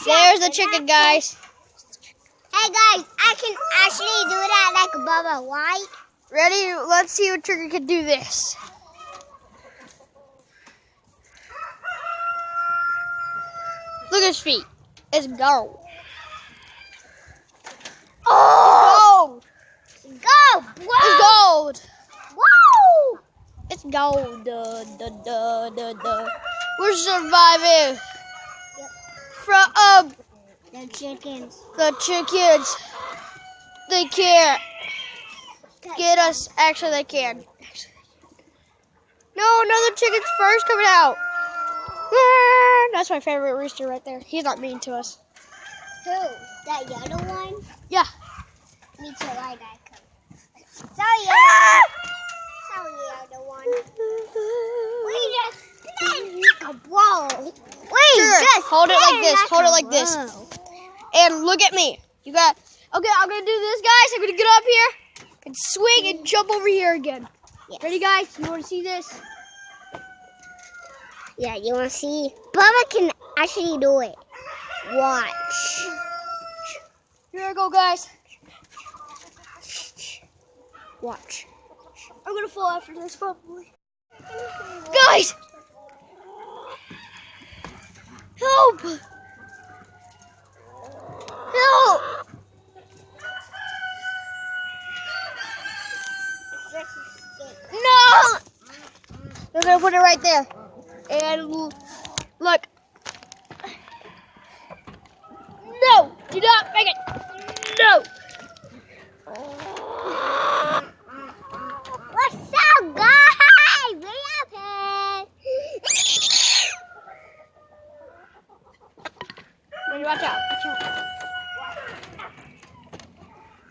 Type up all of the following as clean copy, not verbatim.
There's the chicken, guys. Hey guys, I can actually do that like Bubba White. Ready? Let's see what Trigger can do this. Look at his feet. It's gold. Oh! Go! It's gold. Whoa! It's gold. We're surviving. From The chickens. the chickens. They can't get us. Actually, they can. No, another chicken's first coming out. That's my favorite rooster right there. He's not mean to us. Who? That yellow one? Yeah. Me too, I like him. So yellow. So yellow one. Whoa. Sure. Hold it like this. Hold it like this. And look at me. You got. Okay, I'm gonna do this, guys. I'm gonna get up here and swing and jump over here again. Yes. Ready, guys? You want to see this? Yeah, you want to see? Bubba can actually do it. Watch. Here I go, guys. Watch. I'm gonna fall after this, probably. Guys! Help! Help! No! They're gonna put it right there. And look. No! Do not make it! No! What's up, guys? We up here. Watch out. Watch out.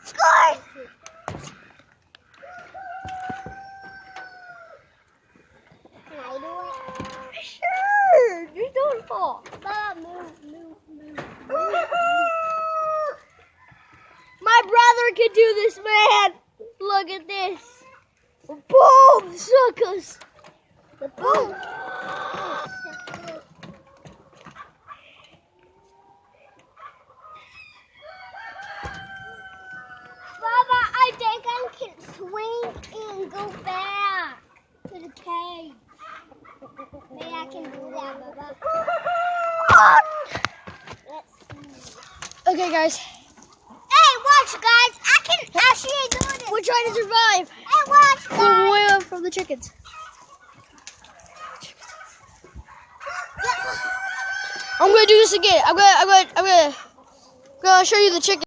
Score! Can I do it? Sure! Just don't fall. Bubba, move. My brother can do this, man! Look at this. Boom! Suckers! The boom! Bubba, I think I can swing and go back to the cave. Maybe I can do that, Bubba. Let's see. Okay, guys. Hey, watch, guys. I can actually do this. We're trying to survive. Hey, watch, We're guys. way up from the chickens. I'm gonna do this again. I'm gonna show you the chicken.